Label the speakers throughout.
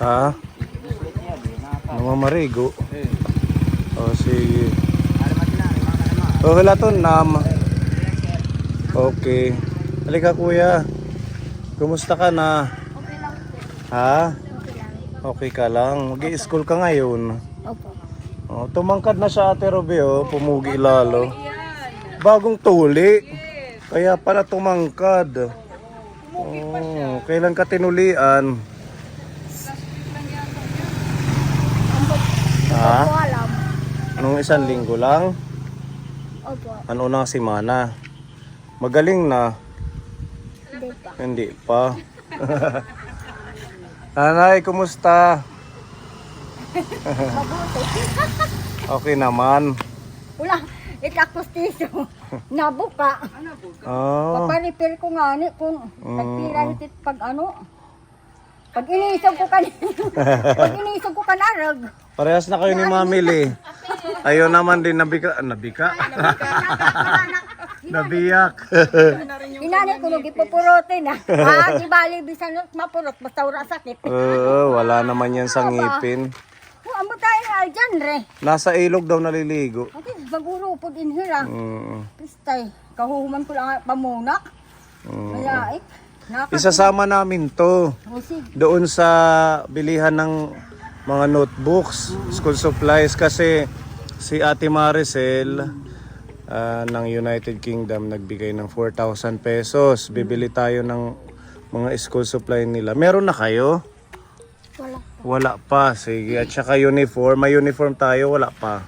Speaker 1: Ha? Namamarigo? O sige. O wala to nam. Okay. Halika kuya. Kumusta ka na?
Speaker 2: Okay lang po.
Speaker 1: Ha?
Speaker 2: Okay lang.
Speaker 1: Okay ka lang. Mag-i-school ka ngayon.
Speaker 2: Opo.
Speaker 1: Oh, tumangkad na siya Ate Ruby, oh. Pumugi lalo. Bagong tuli. Kaya pala tumangkad. Oh, kailan ka tinulian? Ha?
Speaker 2: Opo, alam.
Speaker 1: Nung isang linggo lang?
Speaker 2: Opo.
Speaker 1: Ano na simana? Magaling na?
Speaker 2: Hindi pa.
Speaker 1: Hindi pa. Nanay, kumusta?
Speaker 2: Mabuti.
Speaker 1: Okay naman.
Speaker 2: Wala. Ikakustiso. Nabuka.
Speaker 1: Oh.
Speaker 2: Paparipir ko nga ni kung
Speaker 1: Mm.
Speaker 2: nagpira hitit pag ano. Pag inisog ko pag inisog ko kanarag.
Speaker 1: Parehas na kayo ni Mami Lee. Ayaw naman din nabika. Nabiyak.
Speaker 2: Inani ko nung ipupurotin na. Di bali bisan mapurot basta wala sakit.
Speaker 1: Oo, wala naman yan sa ngipin.
Speaker 2: Amo tayo na aljan re.
Speaker 1: Nasa ilog daw naliligo.
Speaker 2: Ati baguro po din hira.
Speaker 1: Mm.
Speaker 2: Pistay. Kahuhuman ko lang pamunak. Kaya
Speaker 1: Isasama namin to doon sa bilihan ng mga notebooks, school supplies kasi si Ate Maricel ng United Kingdom nagbigay ng 4,000 pesos. Bibili tayo ng mga school supply nila. Meron na kayo?
Speaker 2: Wala.
Speaker 1: Wala pa. Sige. At saka uniform. May uniform tayo. Wala pa.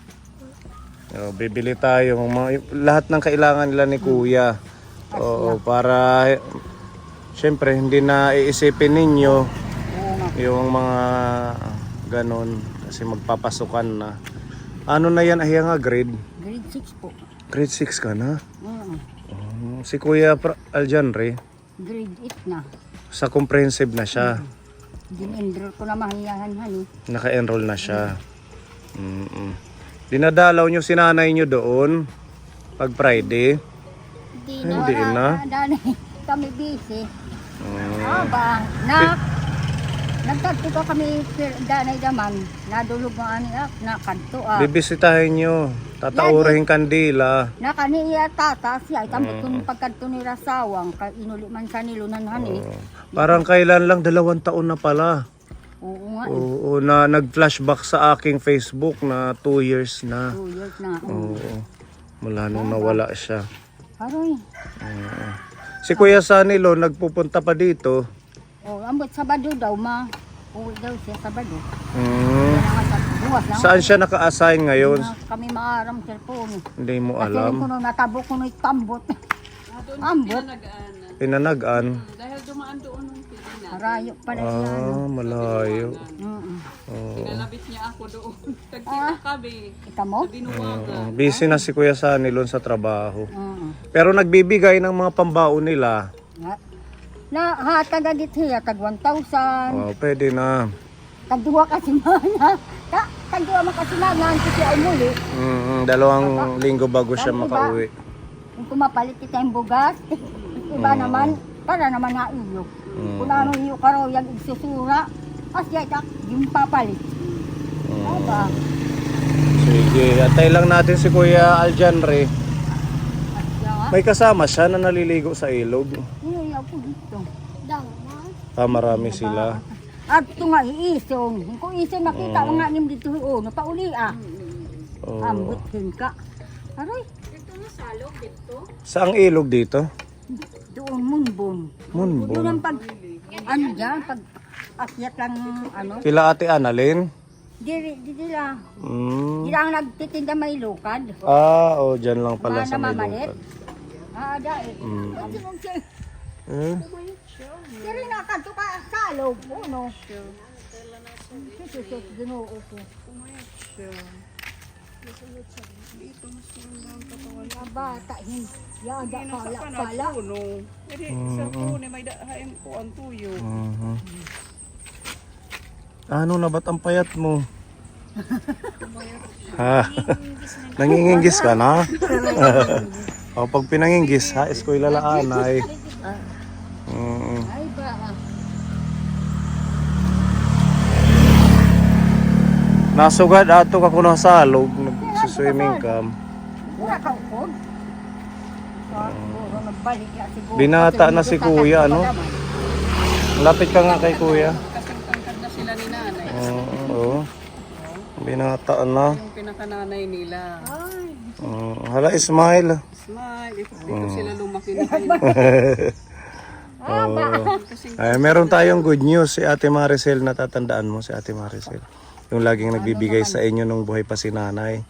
Speaker 1: Bibili tayo. Lahat ng kailangan nila ni Kuya. Oo, para syempre hindi na iisipin ninyo yung mga ganon. Kasi magpapasukan na. Ano na yan? Ay nga grade?
Speaker 2: Grade 6 po.
Speaker 1: Grade 6 ka na? Si Kuya Aljanre?
Speaker 2: Grade 8 na.
Speaker 1: Sa comprehensive na siya.
Speaker 2: Din-enroll ko na mahiyahan hani.
Speaker 1: Naka-enroll na siya. Dinadalaw nyo si nanay nyo doon pag Friday? Hindi na.
Speaker 2: Dani, kami busy. Ba, nagtagpo ka kami danay daman. Nadulog ang aniak, nakadto
Speaker 1: Bibisitahin nyo. Tataurin kandila.
Speaker 2: Nakaniya tata siya. Itambot kung pagkadto ni Rasawang, inuli man sa nilunan hani.
Speaker 1: Parang kailan lang 2 taon na pala.
Speaker 2: Oo nga.
Speaker 1: Oo, na nag-flashback sa aking Facebook na 2 years na.
Speaker 2: 2 years na.
Speaker 1: Oo. Mula nung nawala siya.
Speaker 2: Haroy.
Speaker 1: Si Kuya Sanilo nagpupunta pa dito.
Speaker 2: Ambot Sabado daw uwi daw siya Sabado. Buwas lang.
Speaker 1: Saan siya naka-assign ngayon?
Speaker 2: Kami maaram cellphone.
Speaker 1: Hindi mo
Speaker 2: Kasi
Speaker 1: alam.
Speaker 2: ko nung natabok ko nung tambot. Ambot.
Speaker 1: Pinanagaan.
Speaker 3: Dahil dumaan doon ng Pilipinas.
Speaker 2: Marayo pa rin yan.
Speaker 1: Malayo.
Speaker 3: Pinalabit niya ako doon. Tagkita kami.
Speaker 2: Kita mo?
Speaker 3: Binuwaga.
Speaker 1: Busy na si Kuya Sanilo sa trabaho. Pero nagbibigay ng mga pambaon nila.
Speaker 2: Tagad siya, tag 1,000.
Speaker 1: Pwede na.
Speaker 2: Tag 2 kasi mana. Tag 2 man kasi mana. Kasi siya umuli.
Speaker 1: 2 linggo bago siya makauwi.
Speaker 2: Kung kumapalit kita yung bugas. Iba naman, para naman na iyo. Kung ano iyo ka raw, yung igsusura. Asya itak, yung papalit. Diba?
Speaker 1: Sige, atay lang natin si Kuya Aljanre.
Speaker 2: Asya nga.
Speaker 1: May kasama siya na naliligo sa ilog.
Speaker 2: Iyo po dito.
Speaker 1: Marami sila.
Speaker 2: At ito nga, iisong. Kung isong nakita mo nga nim dito, napauli Ambutin ka. Aray. Ito na salog dito.
Speaker 1: Saang ilog dito?
Speaker 2: Doon, munbon.
Speaker 1: Munbon.
Speaker 2: Doon ang pag, dyan, pag akyat lang,
Speaker 1: Kila Ate Annalyn?
Speaker 2: di lang.
Speaker 1: Mm.
Speaker 2: Di lang nagtitinda may lukad.
Speaker 1: Dyan lang pala sa may
Speaker 2: Mamalit.
Speaker 1: lukad.
Speaker 2: Dahil. Pero nakato ka salog. Uno. Sususot, ginoo ko. Bata, yada pala.
Speaker 3: Jadi sa puno may dahain ko ang tuyo.
Speaker 1: Ano na ba't ang payat mo? Ha? Nanginginggis ka na? Pag pinanginggis, ha? Iskoy lalaan ay.
Speaker 2: Ay ba?
Speaker 1: Nasugad ato ka kuno sa salog, nagsuswimming ka.
Speaker 2: Wala ka upod. Puro nagbalik na siguro.
Speaker 1: Binata na si kuya, ano? Lapit ka nga kay kuya.
Speaker 3: Kasing tangkad na sila ni nanay.
Speaker 1: Oo. Binata na.
Speaker 3: Yung pinakananay nila.
Speaker 1: Hala, smile.
Speaker 3: Smile. Dito sila lumaki na kayo.
Speaker 1: Ay, meron tayong good news. Si Ate Maricel, natatandaan mo si Ate Maricel. Yung laging nagbibigay sa inyo nung buhay pa si nanay.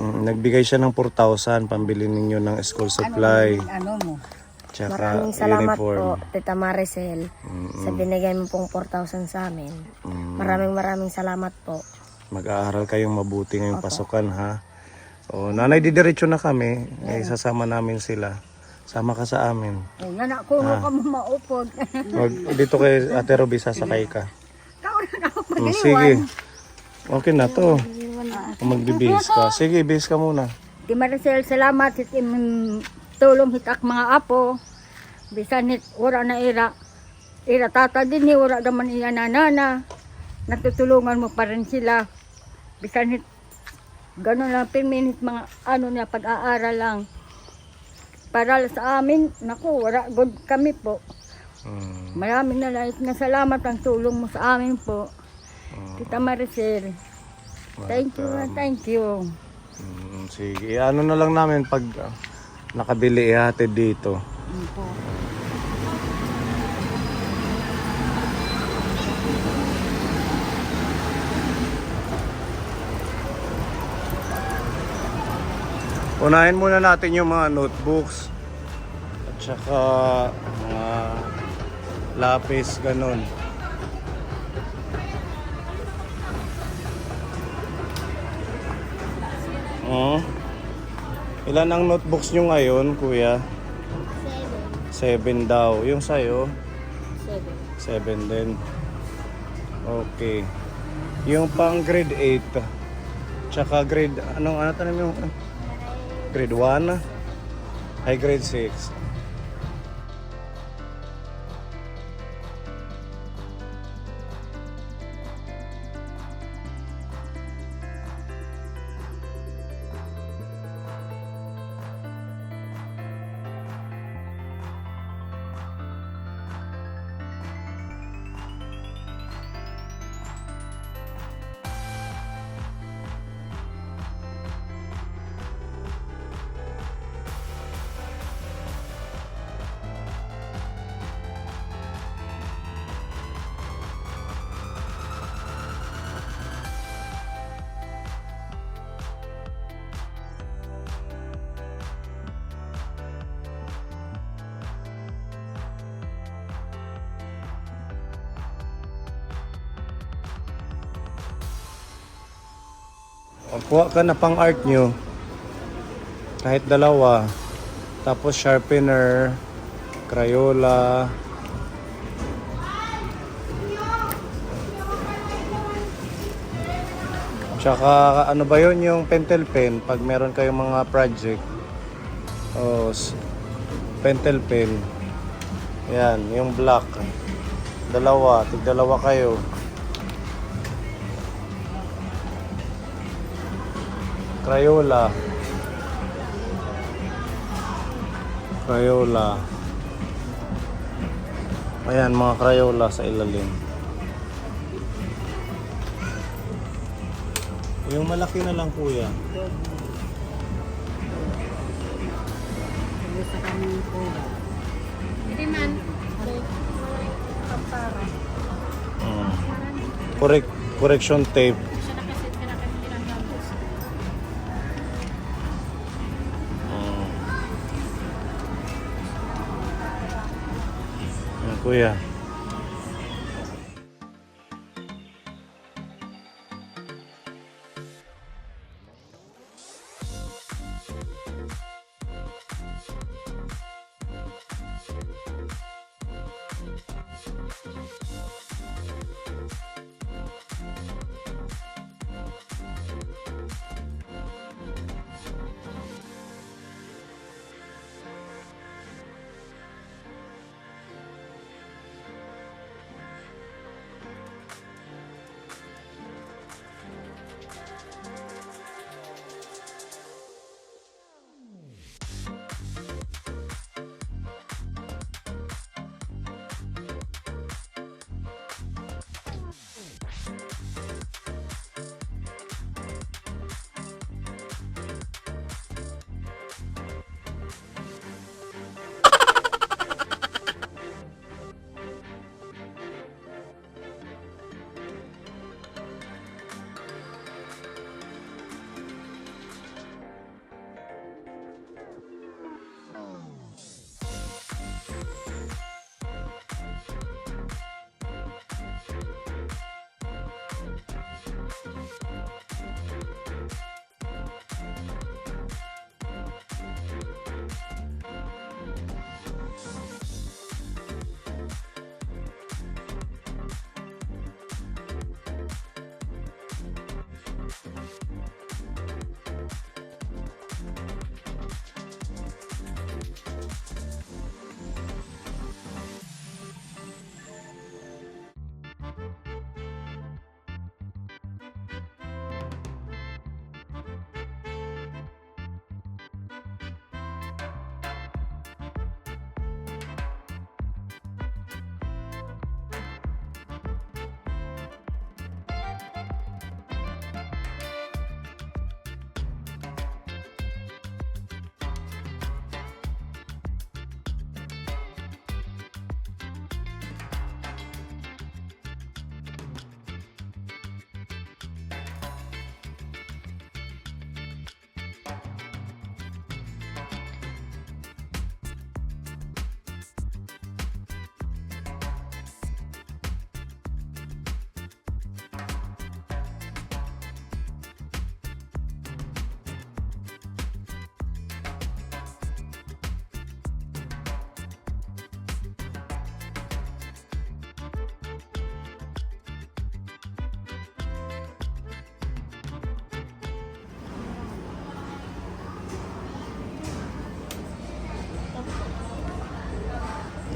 Speaker 1: Nagbigay siya ng 4,000 pambili ninyo ng school supply.
Speaker 2: Ano mo?
Speaker 1: Tsaka
Speaker 4: Maraming salamat
Speaker 1: uniform.
Speaker 4: po, Tita Maricel, sa binigay mo pong 4,000 sa amin. Maraming salamat po.
Speaker 1: Mag-aaral kayong mabuti ngayong pasukan, ha? O, nanay, didiretso na kami. Sasama namin sila. Sama ka sa amin.
Speaker 2: Yan ako ka mo maupod.
Speaker 1: Dito kay Ate Ruby, sasakay ka.
Speaker 2: Kauran ako
Speaker 1: Sige. Okay na to. Kung magbibihis ka. Sige, bihis ka muna.
Speaker 2: Di Maricel, salamat sa tulong hitak mga apo. Bisan hit wala na ira. Ira tata din ni wala naman iya nanana. Natutulungan mo pa rin sila. Bisan hit ganun lang minute mga ano niya pag-aaral lang. Para sa amin, naku, wala good kami po. Maraming na salamat ang tulong mo sa amin po. Tita Maricel. Thank you, thank you.
Speaker 1: Sige, ano na lang namin pag nakabili ihatid dito. Unahin muna natin yung mga notebooks at saka mga lapis, ganun. Ilan ang notebooks nyo ngayon, kuya? 7 daw. Yung sa'yo? 7 din. Okay. Yung pang grade 8 tsaka grade, ano tanong yung grade 1 ay grade 6. Kuha ka na pang art nyo. Kahit dalawa. Tapos sharpener, Crayola. Tsaka ano ba yun yung pentel pen pag meron kayong mga project. Pentel pen. Yan, yung black. Dalawa, tig-dalawa kayo. Crayola. Ayan, mga Crayola sa ilalim. Yung malaki na lang, kuya. Correction tape. Kuya.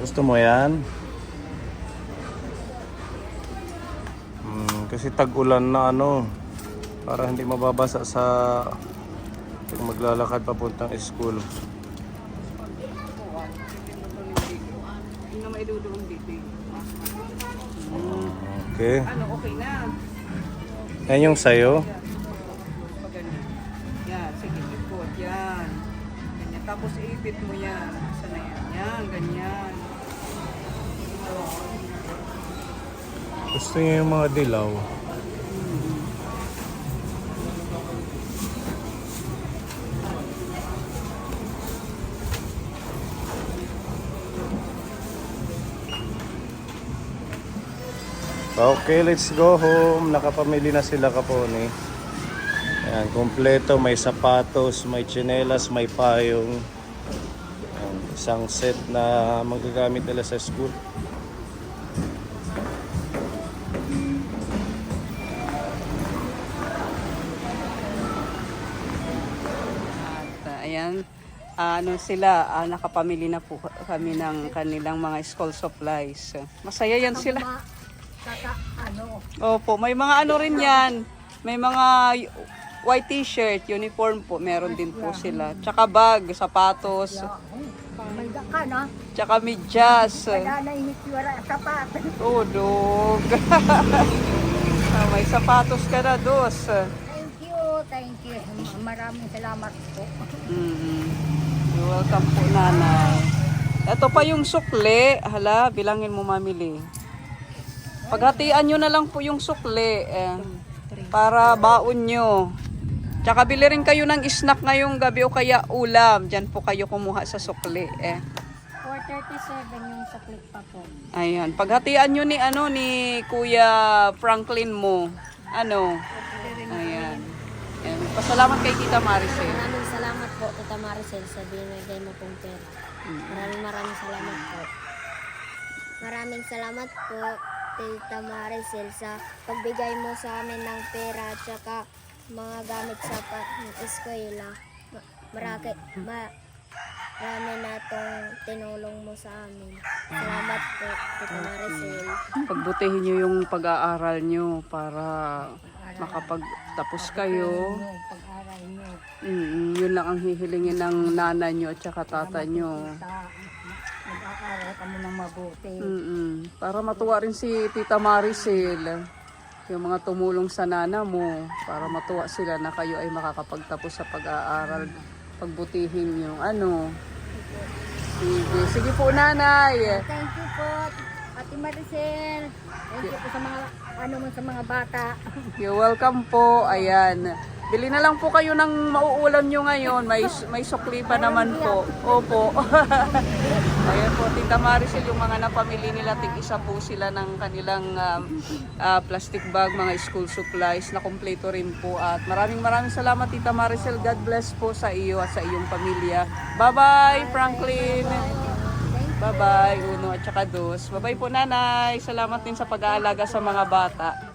Speaker 1: Gusto mo yan? Kasi tag-ulan na ano, para hindi mababasa sa pag maglalakad papuntang school.
Speaker 3: Hindi na maidudoon dito.
Speaker 1: Okay.
Speaker 3: Ano, okay na.
Speaker 1: Yan yung sayo.
Speaker 3: Pag ganyan. Yan, sige, ikot. Yan. Ganyan. Tapos ipit mo yan. Saan na yan? Yan, ganyan.
Speaker 1: Gusto niya yung mga dilaw. Okay, let's go home. Nakapamili na sila kaponi. Ayan, kompleto. May sapatos, may tsinelas, may payong. Ayan, isang set na magagamit nila sa school.
Speaker 3: At ayan, ano sila, nakapamili na po kami ng kanilang mga school supplies. Masaya yan sila. Opo, may mga ano rin yan. May mga white t-shirt, uniform po, meron din po sila. Tsaka bag, sapatos,
Speaker 2: May ka na.
Speaker 3: tsaka medyas.
Speaker 2: Kaya nainit yung sapat.
Speaker 3: Tudog. May sapatos ka na, dos.
Speaker 2: Thank you, thank you. Maraming salamat po.
Speaker 3: You're welcome po, nanay. Ito pa yung sukli. Hala, bilangin mo mamili. Paghatian nyo na lang po yung sukli. Para baon nyo. Tsaka bili rin kayo ng snack ngayong gabi o kaya ulam. Diyan po kayo kumuha sa sukli.
Speaker 4: 437 yung saklit pa po.
Speaker 3: Ayan. Paghatian nyo ni, ni Kuya Franklin mo. Ano? Ayan. Ayan. Pasalamat kay Tita Maricel.
Speaker 4: Maraming salamat po, Tita Maricel, sa binigay mo pong pera. Maraming salamat po. Maraming salamat po, Tita Maricel, sa pagbigay mo sa amin ng pera at saka mga gamit sa eskwela. Marami na itong tinulong mo sa amin. Salamat po, Tita Maricel.
Speaker 3: Pagbutihin nyo yung pag-aaral nyo para makapagtapos kayo.
Speaker 2: Pag-aral nyo.
Speaker 3: Yun lang ang hihilingin ng nana nyo at saka tata nyo.
Speaker 2: Mag-aaral kami ng mabuti.
Speaker 3: Para matuwa rin si Tita Maricel, yung mga tumulong sa nana mo, para matuwa sila na kayo ay makakapagtapos sa pag-aaral. Pagbutihin yung Sige po, nanay.
Speaker 2: Thank you po, Ate Maricel. Thank you po sa mga sa mga bata.
Speaker 3: You're welcome po. Ayan. Bili na lang po kayo ng mauulam nyo ngayon. May sukli pa naman po. Opo. Ayan po, Tita Maricel, yung mga napamili nila, tig-isa po sila ng kanilang plastic bag, mga school supplies na kompleto rin po. At maraming salamat, Tita Maricel. God bless po sa iyo at sa iyong pamilya. Bye-bye, Franklin. Bye-bye, Uno at saka Dos. Bye-bye po, nanay. Salamat din sa pag-aalaga sa mga bata.